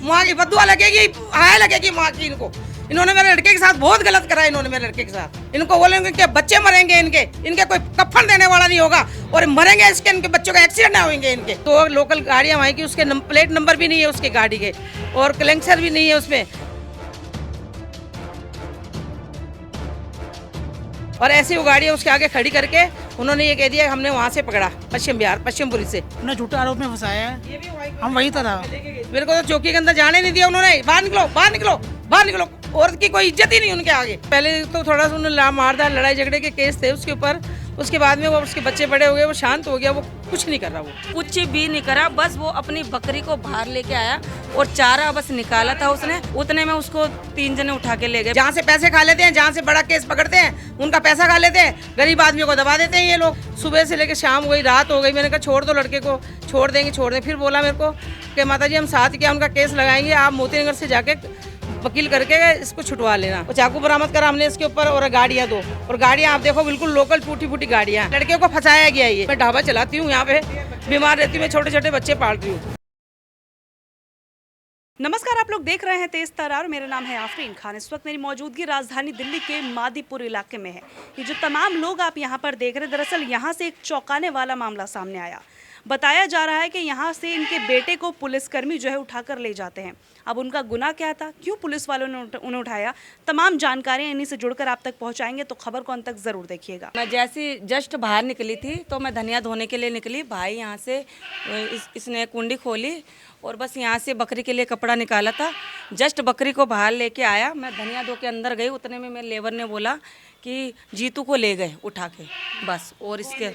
माँ की बद्दुआ लगेगी, हाय लगेगी माँ की इनको। इन्होंने मेरे लड़के के साथ बहुत गलत करा, इन्होंने मेरे लड़के के साथ। इनको बोलेंगे कि बच्चे मरेंगे इनके कोई कफन देने वाला नहीं होगा और मरेंगे इसके, इनके बच्चों का एक्सीडेंट ना होंगे इनके। तो लोकल गाड़ियाँ वहीं की, उसके प्लेट नंबर भी नहीं है उसके गाड़ी के और क्लेंसर भी नहीं है उसमें। और ऐसी वो गाड़ी उसके आगे खड़ी करके उन्होंने ये कह दिया हमने वहाँ से पकड़ा, पश्चिम बिहार, पश्चिम पुलिस से। उन्हें झूठे आरोप में फंसाया है। हम वही था। मेरे को तो चौकी के अंदर जाने नहीं दिया उन्होंने। बाहर निकलो, बाहर निकलो, बाहर निकलो। औरत की कोई इज्जत ही नहीं उनके आगे। पहले तो थोड़ा सा उन्होंने मारदार लड़ाई झगड़े के केस थे उसके ऊपर। उसके बाद में वो उसके बच्चे बड़े हो गए, वो शांत हो गया, वो कुछ नहीं कर रहा। वो कुछ भी नहीं करा, बस वो अपनी बकरी को बाहर लेके आया और चारा बस निकाला था उसने, उतने में उसको 3 जने उठा के ले गए। जहाँ से पैसे खा लेते हैं, जहाँ से बड़ा केस पकड़ते हैं, उनका पैसा खा लेते हैं, गरीब आदमियों को दबा देते हैं ये लोग। सुबह से लेकर शाम हो गई, रात हो गई, मैंने कहा छोड़ दो लड़के को, छोड़ देंगे। फिर बोला मेरे को कि माता जी हम साथ क्या उनका केस लगाएंगे, आप मोतीनगर से जाके वकील करके इसको छुटवा लेना। वो चाकू बरामद करा हमने इसके ऊपर और गाड़ियाँ 2, और गाड़ियाँ आप देखो बिल्कुल लोकल टूटी फूटी गाड़ियाँ। लड़के को फंसाया गया ये। मैं ढाबा चलाती हूँ यहाँ पे, बीमार रहती हूँ, मैं छोटे छोटे बच्चे पालती हूँ। नमस्कार, आप लोग देख रहे हैं तेज तरार। मेरा नाम है आफरीन खान। इस वक्त मेरी मौजूदगी राजधानी दिल्ली के मादीपुर इलाके में है। ये जो तमाम लोग आप यहाँ पर देख रहे हैं, दरअसल यहाँ से एक चौंकाने वाला मामला सामने आया। बताया जा रहा है कि यहाँ से इनके बेटे को पुलिसकर्मी जो है उठाकर ले जाते हैं। अब उनका गुनाह क्या था, क्यों पुलिस वालों ने उन्हें उठाया, तमाम जानकारियाँ इन्हीं से जुड़कर आप तक पहुँचाएंगे, तो खबर को अंत तक ज़रूर देखिएगा। मैं जैसे जस्ट बाहर निकली थी तो मैं धनिया धोने के लिए निकली। भाई यहाँ से इसने कुंडी खोली और बस यहाँ से बकरी के लिए कपड़ा निकाला था। जस्ट बकरी को बाहर लेके आया, मैं धनिया धो के अंदर गई, उतने में मेरे लेबर ने बोला कि जीतू को ले गए उठा के बस। और इसके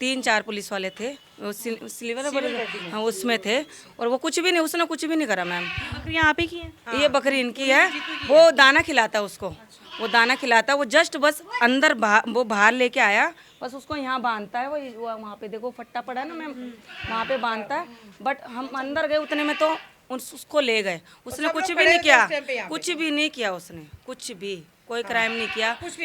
3-4 पुलिस वाले थे, सिल्वर हाँ उसमें थे, और वो कुछ भी नहीं, उसने कुछ भी नहीं करा मैम। बकरियाँ आप ही की हैं? ये बकरी इनकी है। वो दाना खिलाता उसको, वो दाना खिलाता, वो जस्ट बस अंदर वो बाहर लेके आया, बस उसको यहाँ बांधता है। वो वहाँ पे देखो फट्टा पड़ा है ना मैम, वहाँ पे बांधता है। बट हम अंदर गए उतने में तो उसको ले गए। उसने कुछ भी नहीं किया, कुछ भी नहीं किया उसने, कुछ भी कोई क्राइम नहीं किया, कुछ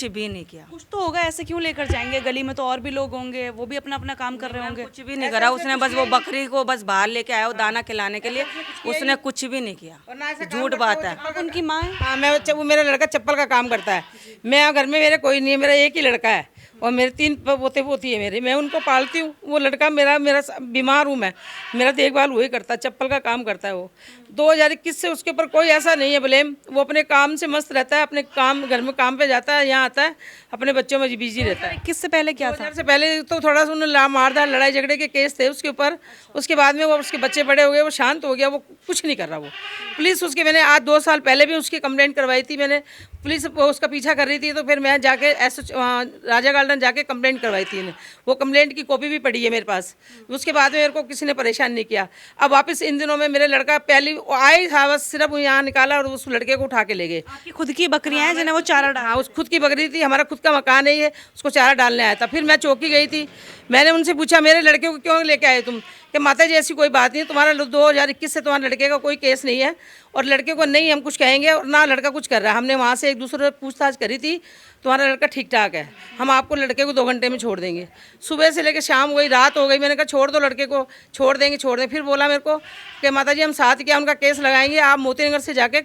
भी नहीं किया। कुछ तो होगा, ऐसे क्यों लेकर जाएंगे? गली में तो और भी लोग होंगे, वो भी अपना अपना काम कर रहे होंगे। कुछ भी नहीं करा उसने, बस वो बकरी को बस बाहर लेके आया, वो दाना खिलाने के लिए, उसने कुछ भी नहीं किया। झूठ बात है। आप उनकी माँ हैं? हाँ, वो मेरा लड़का चप्पल का काम करता है। मैं घर में मेरे कोई नहीं है, मेरा एक ही लड़का है और मेरे 3 पोते पोती है मेरे, मैं उनको पालती हूँ। वो लड़का मेरा बीमार हूँ मैं, मेरा देखभाल वही करता है, चप्पल का काम करता है वो। 2021 से उसके ऊपर कोई ऐसा नहीं है ब्लेम। वो अपने काम से मस्त रहता है, अपने काम घर में काम पे जाता है, यहाँ आता है, अपने बच्चों में बिजी रहता है। किससे पहले क्या था? 2000 से पहले तो थोड़ा सा उन्होंने मारदार लड़ाई झगड़े के केस थे उसके ऊपर। उसके बाद में वो उसके बच्चे बड़े हो गए, वो शांत हो गया, वो कुछ नहीं कर रहा। वो पुलिस उसके, मैंने आज 2 साल पहले भी उसकी कंप्लेंट करवाई थी मैंने। पुलिस उसका पीछा कर रही थी, तो फिर मैं जाके राजा गार्डन जाके कंप्लेंट करवाई थी। वो कंप्लेंट की कॉपी भी पड़ी है मेरे पास। उसके बाद में मेरे को किसी ने परेशान नहीं किया। अब वापस इन दिनों में मेरे लड़का पहली आई था, बस सिर्फ यहाँ निकाला और उस लड़के को उठा के ले गए। आपकी खुद की बकरियां हैं जिन्हें वो चारा डाला? हाँ, उस खुद की बकरी थी, हमारा खुद का मकान है ये, उसको चारा डालने आया था। फिर मैं चौकी गई थी, मैंने उनसे पूछा मेरे लड़के को क्यों लेके आए तुम? कि माता जी ऐसी कोई बात नहीं, तुम्हारा 2021 से तुम्हारे लड़के का कोई केस नहीं है और लड़के को नहीं हम कुछ कहेंगे और ना लड़का कुछ कर रहा है। हमने वहाँ से एक दूसरे से पूछताछ करी थी, तुम्हारा लड़का ठीक ठाक है, हम आपको लड़के को 2 घंटे में छोड़ देंगे। सुबह से लेकर शाम हो गई, रात हो गई, मैंने कहा छोड़ दो लड़के को, छोड़ देंगे। फिर बोला मेरे को कि माता जी हम साथ क्या उनका केस लगाएंगे, आप मोतीनगर से जाके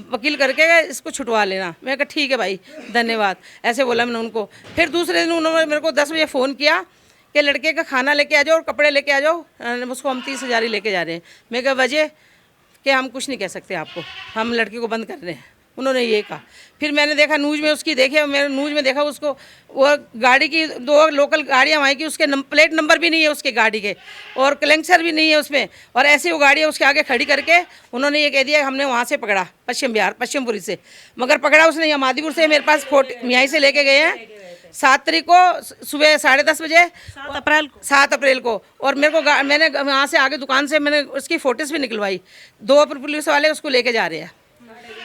वकील करके इसको छुटवा लेना। मैंने कहा ठीक है भाई, धन्यवाद, ऐसे बोला मैंने उनको। फिर दूसरे दिन उन्होंने मेरे को 10 बजे फ़ोन किया कि लड़के का खाना लेके आ जाओ और कपड़े लेके आ जाओ, उसको हम 30,000 ही लेके जा रहे हैं। मैं कहा वजह कि हम कुछ नहीं कह सकते आपको, हम लड़के को बंद कर रहे हैं, उन्होंने ये कहा। फिर मैंने देखा न्यूज़ में उसकी, देखे मैंने न्यूज़ में देखा उसको, वो गाड़ी की 2 लोकल गाड़ियाँ वहीं की, उसके प्लेट नंबर भी नहीं है उसके गाड़ी के और क्लेंसर भी नहीं है उसमें। और ऐसी वो गाड़ियाँ उसके आगे खड़ी करके उन्होंने ये कह दिया हमने वहाँ से पकड़ा, पश्चिम बिहार, पश्चिम पुलिस से। मगर पकड़ा उसने यहाँ मादीपुर से, मेरे पास यहीं से लेके गए हैं 7 तारीख को सुबह 10:30 बजे, 7 अप्रैल को। और मेरे को मैंने वहाँ से आगे दुकान से मैंने उसकी फोटोज भी निकलवाई। 2 पुलिस वाले उसको लेके जा रहे हैं।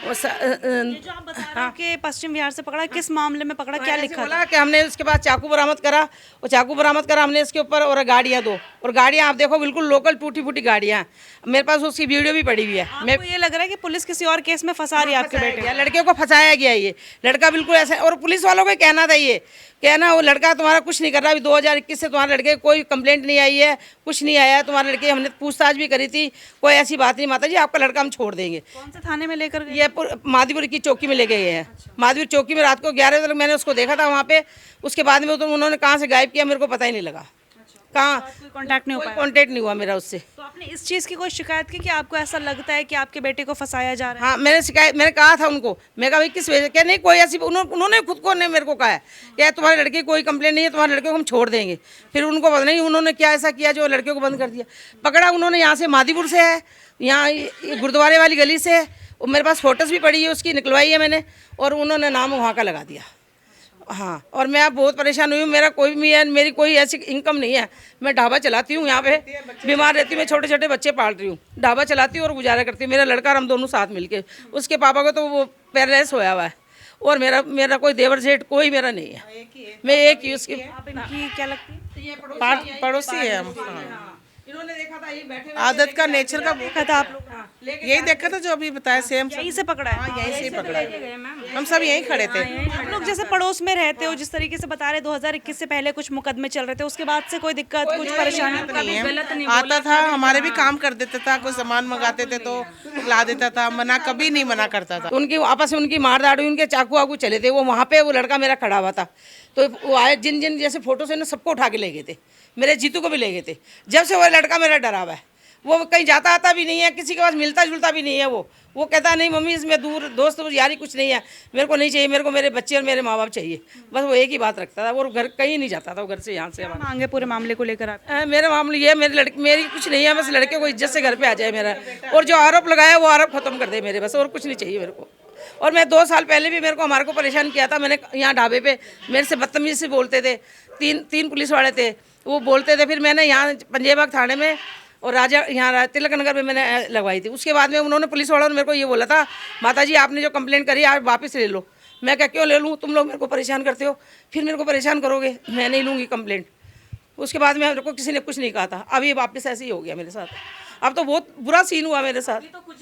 ये जो आप बता रहे हो कि पश्चिम बिहार से पकड़ा, किस मामले में पकड़ा, क्या लिखा था? बोला कि हमने उसके बाद चाकू बरामद करा, और चाकू बरामद करा हमने इसके ऊपर, और गाड़ियाँ दो, और गाड़ियाँ आप देखो बिल्कुल लोकल टूटी फूटी गाड़ियाँ हैं। मेरे पास उसकी वीडियो भी पड़ी हुई है। आपको ये लग रहा है कि पुलिस किसी और केस में फंसा रही है आपके बेटे को? लड़के को फंसाया गया ये लड़का बिल्कुल ऐसा, और पुलिस वालों को कहना था ये कहना वो लड़का तुम्हारा कुछ नहीं कर रहा, अभी 2021 से तुम्हारे लड़के कोई कंप्लेंट नहीं आई है, कुछ नहीं आया है तुम्हारे लड़के, हमने पूछताछ भी करी थी, कोई ऐसी बात नहीं माता जी, आपका लड़का हम छोड़ देंगे। कौन से थाने में लेकर गए? ये मादीपुर की चौकी में लेके गए हैं। मादीपुर चौकी में रात को 11 बजे तक मैंने उसको देखा था वहाँ पे। उसके बाद में तो उन्होंने कहाँ से गायब किया मेरे को पता ही नहीं लगा, कहाँ कोई कांटेक्ट नहीं हो पाया? कॉन्टेक्ट नहीं हुआ मेरा उससे। तो आपने इस चीज़ की कोई शिकायत की कि आपको ऐसा लगता है कि आपके बेटे को फंसाया जा रहा है? हाँ मैंने कहा था उनको, मैं कहा भाई किस वजह से, क्या नहीं कोई ऐसी, उन्होंने खुद को ने मेरे को कहा है कि तुम्हारे लड़के की कोई कंप्लेंट नहीं है, तुम्हारे लड़के को हम छोड़ देंगे। फिर उनको पता नहीं उन्होंने क्या ऐसा किया जो लड़के को बंद कर दिया। पकड़ा उन्होंने यहाँ से मादीपुर से है, यहाँ गुरुद्वारे वाली गली से है, और मेरे पास फोटोज भी पड़ी है उसकी, निकलवाई है मैंने, और उन्होंने नाम वहाँ का लगा दिया। हाँ, और मैं अब बहुत परेशान हुई हूँ, मेरा कोई भी है, मेरी कोई ऐसी इनकम नहीं है। मैं ढाबा चलाती हूँ, यहाँ पे बीमार रहती हूँ, मैं छोटे छोटे बच्चे पाल रही हूँ, ढाबा चलाती हूँ और गुजारा करती हूँ। मेरा लड़का और हम दोनों साथ मिलके, उसके पापा को तो वो पैरालाइज होया हुआ है, और मेरा कोई देवर जेठ कोई मेरा नहीं है, मैं एक ही उसकी। आप इनकी क्या लगती है? पड़ोसी है हम। इन्होंने देखा था ये बैठे आदत का, नेचर का देखा था आप लोग? यही देखा था जो अभी बताया, सेम यहीं से पकड़ा है? यहीं से ही पकड़ा है। हम सब यहीं खड़े थे। आप लोग जैसे पड़ोस में रहते हो, जिस तरीके से बता रहे 2021 से पहले कुछ मुकदमे चल रहे थे, उसके बाद से कोई दिक्कत, कुछ परेशानी? नहीं है, आता था, हमारे भी काम कर देता था, कोई सामान मंगाते थे तो ला देता था, मना कभी नहीं मना करता था। उनकी आपस में उनकी मारदाड़ हुई, उनके चाकू वाकू चले थे, वो वहाँ पे वो लड़का मेरा खड़ा हुआ था, तो वो आए जिन जिन जैसे फोटो से सबको उठा के ले गए थे, मेरे जीतू को भी ले गए थे। जब से वो लड़का मेरा डरा हुआ है, वो कहीं जाता आता भी नहीं है, किसी के पास मिलता जुलता भी नहीं है। वो कहता नहीं मम्मी इसमें दूर दोस्त यारी कुछ नहीं है, मेरे को नहीं चाहिए, मेरे को मेरे बच्चे और मेरे माँ बाप चाहिए, बस वो एक ही बात रखता था। वो घर कहीं नहीं जाता था, वो घर से यहाँ से मांगे पूरे मामले को लेकर आप? मेरा मामला ये, मेरी कुछ नहीं है, बस लड़के को इज्जत से घर पे आ जाए मेरा, और जो आरोप लगाया वो आरोप खत्म कर दे मेरे, बस और कुछ नहीं चाहिए मेरे को। और मैं 2 साल पहले भी मेरे को हमारे को परेशान किया था, मैंने यहाँ ढाबे पे मेरे से बदतमीजी से बोलते थे, तीन पुलिस वाले थे, वो बोलते थे। फिर मैंने यहाँ पंजेबाग थाने में और यहाँ तिलक नगर में मैंने लगवाई थी। उसके बाद में उन्होंने पुलिस वालों ने मेरे को ये बोला था, माता जी आपने जो कंप्लेंट करी आप वापस ले लो। मैं क्या क्यों ले लूँ, तुम लोग मेरे को परेशान करते हो, फिर मेरे को परेशान करोगे, मैं नहीं लूँगी कंप्लेंट। उसके बाद में मेरे को किसी ने कुछ नहीं कहा था, अब ये वापस ऐसे ही हो गया मेरे साथ। अब तो बहुत बुरा सीन हुआ मेरे साथ, तो कुछ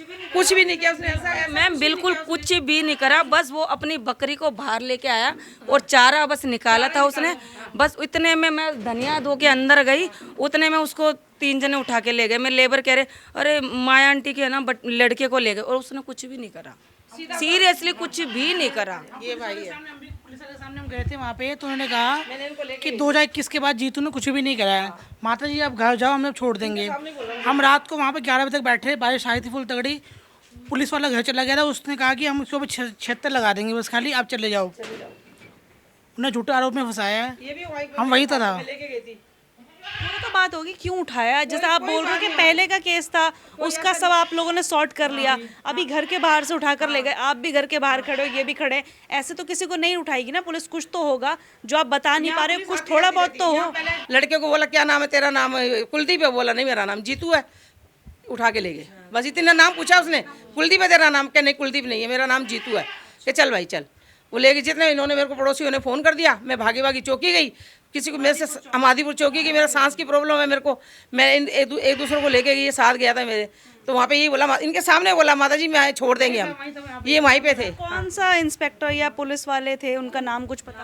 भी नहीं किया उसने, ऐसा मैम बिल्कुल कुछ भी नहीं करा, बस वो अपनी बकरी को बाहर लेके आया और चारा बस निकाला था उसने, बस इतने में मैं धनिया धो के अंदर गई, उतने में उसको 3 जने उठा के ले गए। मैं लेबर कह रहे अरे माया आंटी के है ना लड़के को ले गए, और उसने कुछ भी नहीं करा, सीरियसली कुछ भी नहीं करा। ये भाई है, पुलिस वाले के सामने हम गए थे वहाँ पे, तो उन्होंने कहा कि 2021 के बाद जीतू ने कुछ भी नहीं कराया, माता जी आप घर जाओ, हम अब छोड़ देंगे। हम रात को वहाँ पे 11 बजे तक बैठे, बारिश आई थी फुल तगड़ी, पुलिस वाला घर चला गया था, उसने कहा कि हम इसके ऊपर 76 लगा देंगे, बस खाली आप चले जाओ। उन्हें झूठे आरोप में फंसाया है, हम वहीं था। ये तो बात होगी क्यों उठाया, जैसे आप बोल रहे हो कि पहले का केस था, उसका सब आप लोगों ने सॉर्ट कर लिया, अभी घर के बाहर से उठा कर ले गए, आप भी घर के बाहर खड़े हो, ये भी खड़े, ऐसे तो किसी को नहीं उठाएगी ना पुलिस। कुछ तो होगा जो आप बता नहीं पा रहे हो, कुछ थोड़ा बहुत तो हो। लड़के को बोला क्या नाम है तेरा, नाम कुलदीप है, बोला नहीं मेरा नाम जीतू है, उठा के ले गए। बस इतना नाम पूछा उसने, कुलदीप है तेरा नाम, क्या नहीं कुलदीप नहीं है, मेरा नाम जीतू है, कि चल भाई चल। वो ले गए, जितने इन्होंने मेरे को पड़ोसियों ने फ़ोन कर दिया, मैं भागी चौकी गई, किसी को मेरे से आदिपुर चौकी की, मेरा सांस की प्रॉब्लम है मेरे को, मैं एक दूसरे को लेके गई, साथ गया था मेरे, तो वहाँ पे यही बोला, इनके सामने बोला माता जी मैं छोड़ देंगे हम, ये वहीं पे थे। कौन सा इंस्पेक्टर या पुलिस वाले थे, उनका नाम कुछ पता?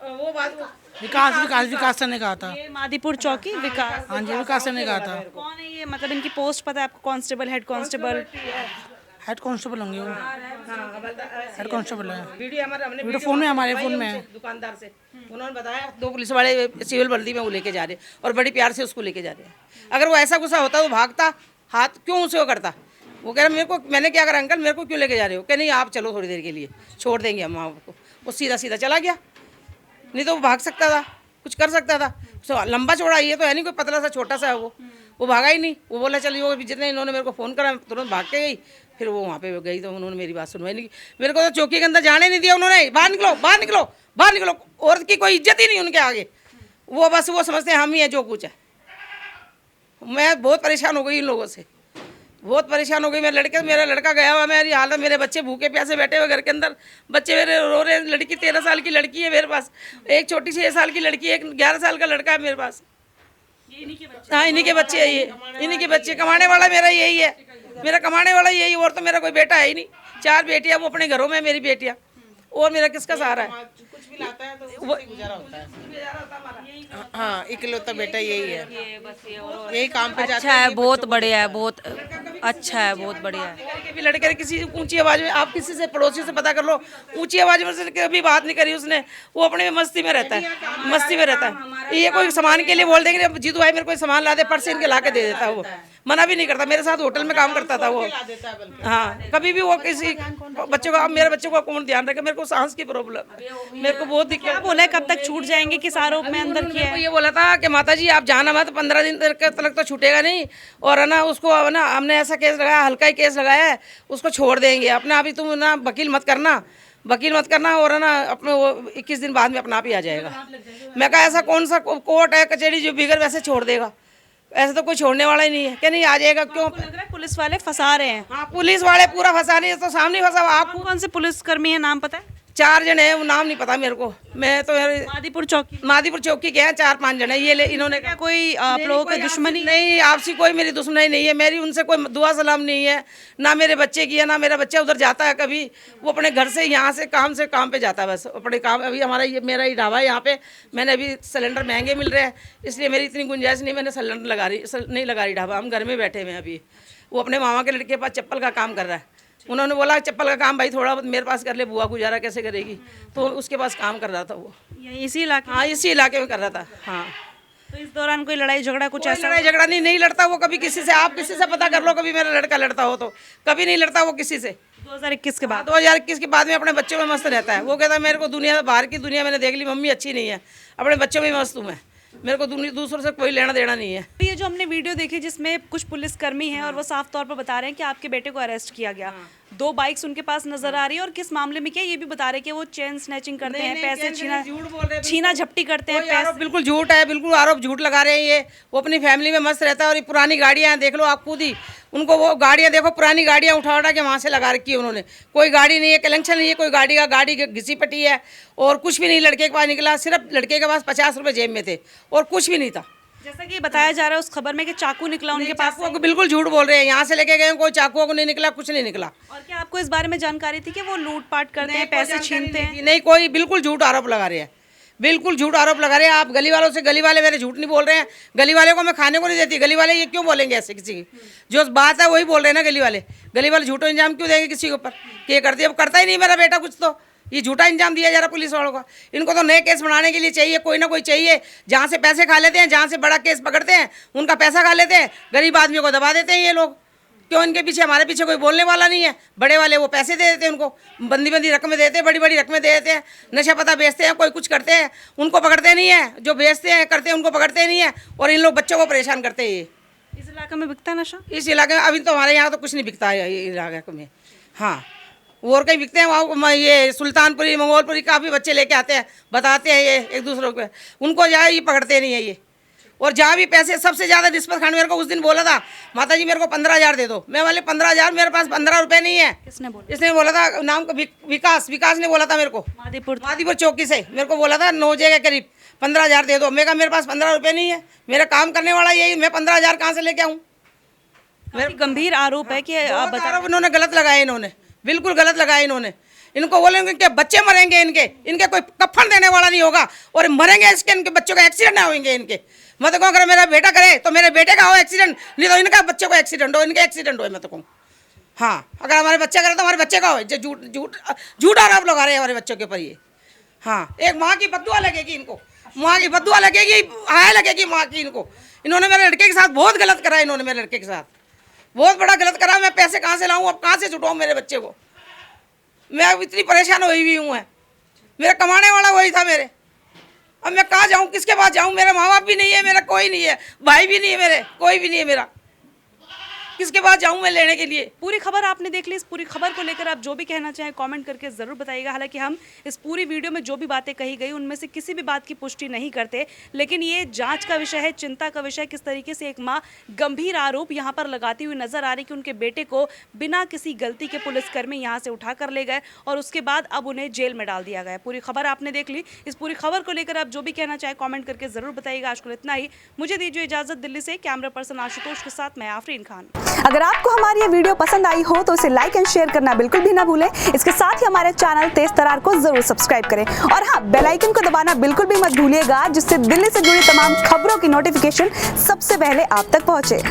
वो बात विकास सर ने कहा था। ये मादीपुर चौकी विकास? हाँ जी, विकास सर ने कहा था। कौन है ये, मतलब इनकी पोस्ट पता है आपको? Constable, head constable? Head constable होंगे वो, हेड कांस्टेबल है। वीडियो हमने फ़ोन में, हमारे फ़ोन में है। दुकानदार से उन्होंने बताया 2 पुलिस वाले सिविल वर्दी में वो लेके जा रहे और बड़ी प्यार से उसको लेके जा रहे हैं। अगर वो ऐसा गुस्सा होता तो भागता, हाथ क्यों उसे वो करता। वो कह रहा मेरे को, मैंने क्या करा अंकल, मेरे को क्यों लेके जा रहे हो, कि नहीं आप चलो थोड़ी देर के लिए, छोड़ देंगे हम आपको। वो सीधा सीधा चला गया, नहीं तो वो भाग सकता था, कुछ कर सकता था। तो लंबा चौड़ा ये तो है नहीं कोई पतला सा छोटा सा है वो भागा ही नहीं। वो बोला चलिए, वो जितने इन्होंने मेरे को फ़ोन करा तुरंत भाग के गई। फिर वो वहाँ पे गई तो उन्होंने मेरी बात सुनवाई नहीं की, मेरे को तो चौकी के अंदर जाने नहीं दिया उन्होंने। बाहर निकलो बाहर निकलो बाहर निकलो, औरत की कोई इज्जत ही नहीं उनके आगे। वो बस वो समझते हैं हम ही हैं जो कुछ है। मैं बहुत परेशान हो गई इन लोगों से, बहुत परेशान हो गई मेरा लड़का गया हुआ, मेरी हालत, मेरे बच्चे भूखे प्यासे बैठे हुए घर के अंदर, बच्चे मेरे रो रहे हैं। लड़की 13 साल की लड़की है मेरे पास, एक छोटी 6 साल की लड़की है, एक 11 साल का लड़का है मेरे पास। हाँ, इन्हीं के बच्चे है ये, इन्हीं के बच्चे। कमाने वाला मेरा यही है, मेरा कमाने वाला यही, और तो मेरा कोई बेटा है ही नहीं। 4 बेटियां, वो अपने घरों में मेरी बेटियां, और मेरा किसका सहारा है? कुछ भी लाता है तो उससे गुजारा होता है। हाँ, इकलौता बेटा यही है, यही काम पे जाता अच्छा है, बहुत बढ़िया है, बहुत अच्छा है, बहुत बढ़िया है। करके भी लड़के ने किसी ऊंची आवाज में, आप किसी से पड़ोसी से पता कर लो, ऊंची आवाज में से कभी बात नहीं करी उसने। वो अपने मस्ती में रहता है, मस्ती में रहता है। ये कोई सामान के लिए बोल देंगे, जीतू भाई मेरे को सामान ला दे, पर्स इनके ला के दे देता है। वो मना भी नहीं करता। मेरे साथ होटल में काम करता था वो। हाँ, कभी भी वो किसी बच्चों का, मेरे बच्चों का कौन ध्यान रखे? मेरे को सांस की प्रॉब्लम है, मेरे को बहुत दिक्कत। क्या बोला है, कब तक छूट जाएंगे, किस आरोप में अंदर किया है? ये बोला था कि माता जी आप जाना मत, 15 दिन तक तो छूटेगा नहीं, और है ना उसको है ना हमने ऐसा केस लगाया, हल्का ही केस लगाया है, उसको छोड़ देंगे अपना। अभी तुम ना वकील मत करना, और है ना अपने वो 21 दिन बाद में अपना आप ही आ जाएगा। मैं कहा ऐसा कौन सा कोर्ट है, कचहरी जो बिगर वैसे छोड़ देगा? ऐसे तो कोई छोड़ने वाला ही नहीं है। क्या नहीं आ जाएगा? क्यों लग रहा है पुलिस वाले फंसा रहे हैं? हाँ, पुलिस वाले पूरा फंसा नहीं है, तो सामने फंसा। आप कौन से पुलिसकर्मी है, नाम पता है? 4 जने हैं, वो नाम नहीं पता मेरे को। मैं तो मादीपुर चौकी के हैं, 4-5 जने। ये इन्होंने क्या कोई आप लोगों की दुश्मनी? नहीं, आपसी कोई मेरी दुश्मनी नहीं है, मेरी उनसे कोई दुआ सलाम नहीं है, ना मेरे बच्चे की है, ना मेरा बच्चा उधर जाता है कभी। वो अपने घर से यहाँ से काम पे जाता है, बस अपने काम। अभी हमारा ये मेरा ही ढाबा है यहाँ पे। मैंने अभी सिलेंडर महंगे मिल रहे हैं, इसलिए मेरी इतनी गुंजाइश नहीं, मैंने सिलेंडर नहीं लगा रही ढाबा। हम घर में बैठे हुए हैं अभी। वो अपने मामा के लड़के के पास चप्पल का काम कर रहा है। उन्होंने बोला चप्पल का काम भाई थोड़ा बहुत मेरे पास कर ले, बुआ गुजारा कैसे करेगी? तो उसके पास काम कर रहा था वो। इसी इलाके? हाँ, इसी इलाके में कर रहा था। हाँ, तो इस दौरान कोई लड़ाई झगड़ा कुछ ऐसा? लड़ाई झगड़ा नहीं लड़ता वो कभी किसी से। आप किसी से पता कर लो, कभी मेरा लड़का लड़ता हो तो कभी नहीं लड़ता वो किसी से। 2021 के बाद? 2021 के बाद में अपने बच्चों में मस्त रहता है। वो कहता है मेरे को दुनिया, बाहर की दुनिया मैंने देख ली, मम्मी अच्छी नहीं है, अपने बच्चों में मस्त हूँ मैं, मेरे को दूसरों से कोई लेना देना नहीं है। ये जो हमने वीडियो देखी जिसमें कुछ पुलिसकर्मी हैं और वो साफ तौर पर बता रहे हैं कि आपके बेटे को अरेस्ट किया गया, 2 बाइक्स उनके पास नजर आ रही है, और किस मामले में क्या ये भी बता रहे हैं कि वो चेन स्नैचिंग करते हैं, पैसे छीना झपटी करते हैं, पैसे। बिल्कुल झूठ है, बिल्कुल आरोप झूठ लगा रहे हैं ये। वो अपनी फैमिली में मस्त रहता है, और ये पुरानी गाड़ियाँ देख लो आप खुद ही, उनको वो गाड़ियाँ देखो, पुरानी गाड़ियाँ उठा के वहाँ से लगा रखी है उन्होंने। कोई गाड़ी नहीं है, कलेक्शन नहीं है कोई गाड़ी का, गाड़ी घिसी पटी है, और कुछ भी नहीं लड़के के पास निकला। सिर्फ लड़के के पास 50 रुपये जेब में थे, और कुछ भी नहीं था। जैसा कि बताया जा रहा है उस खबर में कि चाकू निकला उनके पास। चाकुओं को बिल्कुल झूठ बोल रहे हैं, यहाँ से लेके गए कोई चाकुओं को नहीं निकला, कुछ नहीं निकला। और क्या आपको इस बारे में जानकारी थी कि वो लूटपाट करते हैं, पैसे छीनते हैं? नहीं, कोई बिल्कुल झूठ आरोप लगा रहे हैं, बिल्कुल झूठ आरोप लगा रहे हैं। आप गली वालों से, गली वाले मेरे झूठ नहीं बोल रहे हैं। गली वाले को मैं खाने को नहीं देती, गली वाले ये क्यों बोलेंगे ऐसे किसी की? जो बात है वही बोल रहे हैं ना गली वाले झूठो इंजाम क्यों देंगे किसी के ऊपर कि ये करती है? अब करता ही नहीं मेरा बेटा कुछ, तो ये झूठा इंजाम दिया जा रहा पुलिस वालों का। इनको तो नए केस बनाने के लिए चाहिए, कोई ना कोई चाहिए, जहाँ से पैसे खा लेते हैं, जहाँ से बड़ा केस पकड़ते हैं उनका पैसा खा लेते हैं, गरीब आदमियों को दबा देते हैं ये लोग। क्यों इनके पीछे, हमारे पीछे कोई बोलने वाला नहीं है? बड़े वाले वो पैसे दे देते हैं, उनको बंदी रकमें देते हैं, बड़ी रकमें दे देते हैं, नशा पता बेचते हैं, कोई कुछ करते हैं, उनको पकड़ते नहीं है। जो बेचते हैं करते हैं उनको पकड़ते नहीं है, और इन लोग बच्चों को परेशान करते हैं। ये इस इलाके में बिकता है नशा? इस इलाके में अभी तो हमारे यहाँ तो कुछ नहीं बिकता है ये इलाके में। हाँ, वो और कहीं बिकते हैं, वहाँ ये सुल्तानपुरी, मंगोलपुरी काफ़ी बच्चे लेके आते हैं, बताते हैं ये एक दूसरे को, उनको जाए ये पकड़ते नहीं है ये। और जहाँ भी पैसे सबसे ज़्यादा रिश्वत खाने, मेरे को उस दिन बोला था माता जी मेरे को 15,000 दे दो। मैं बोले 15,000 मेरे पास 15 रुपये नहीं है। किसने बोला? इसने बोला था, नाम का विकास ने बोला था मेरे को, मादीपुर चौकी से मेरे को बोला था 9 के करीब 15,000 दे दो। मैं कहा मेरे पास 15 रुपये नहीं है, मेरा काम करने वाला यही, मैं 15,000 कहाँ से लेके आऊँ? मेरा गंभीर आरोप है कि आप बता, आरोप इन्होंने गलत लगाए, इन्होंने बिल्कुल गलत लगाए इन्होंने। इनको बोलेंगे कि बच्चे मरेंगे, इनके कोई कफन देने वाला नहीं होगा, और मरेंगे इसके, इनके बच्चों का एक्सीडेंट ना होंगे इनके। मैं तो कहूँ अगर मेरा बेटा करे तो मेरे बेटे का हो एक्सीडेंट, नहीं तो इनका बच्चे को एक्सीडेंट हो, इनके एक्सीडेंट हो। मैं तो कहूँ हाँ, अगर हमारे बच्चा करे तो हमारे बच्चे का हो। झूठ आरोप लगा रहे हैं हमारे बच्चों के ऊपर ये। हाँ, एक माँ की बद्दुआ लगेगी इनको, माँ की बद्दुआ लगेगी, हाय लगेगी माँ की इनको। इन्होंने मेरे लड़के के साथ बहुत गलत करा, इन्होंने मेरे लड़के के साथ बहुत बड़ा गलत करा। मैं पैसे कहाँ से लाऊं, अब कहाँ से छुटाऊं मेरे बच्चे को? मैं अब इतनी परेशान हुई हुई हूँ। मेरा कमाने वाला वही था मेरे, अब मैं कहाँ जाऊँ, किसके पास जाऊँ? मेरे माँ बाप भी नहीं है, मेरा कोई नहीं है, भाई भी नहीं है, मेरे कोई भी नहीं है मेरा। किसके पास जाऊँ मैं लेने के लिए? पूरी खबर आपने देख ली। इस पूरी खबर को लेकर आप जो भी कहना चाहें कमेंट करके ज़रूर बताइएगा। हालांकि हम इस पूरी वीडियो में जो भी बातें कही गई उनमें से किसी भी बात की पुष्टि नहीं करते, लेकिन ये जांच का विषय है, चिंता का विषय। किस तरीके से एक माँ गंभीर आरोप यहाँ पर लगाती हुई नजर आ रही कि उनके बेटे को बिना किसी गलती के पुलिसकर्मी यहाँ से उठा कर ले गए और उसके बाद अब उन्हें जेल में डाल दिया गया। पूरी खबर आपने देख ली। इस पूरी खबर को लेकर आप जो भी कहना चाहें कमेंट करके ज़रूर बताइएगा। आज को इतना ही, मुझे दीजिए इजाज़त। दिल्ली से कैमरा पर्सन आशुतोष के साथ मैं आफरीन खान। अगर आपको हमारी ये वीडियो पसंद आई हो तो इसे लाइक एंड शेयर करना बिल्कुल भी ना भूलें। इसके साथ ही हमारे चैनल तेज तरार को जरूर सब्सक्राइब करें और हाँ, बेल आइकन को दबाना बिल्कुल भी मत भूलिएगा, जिससे दिल्ली से जुड़ी तमाम खबरों की नोटिफिकेशन सबसे पहले आप तक पहुंचे।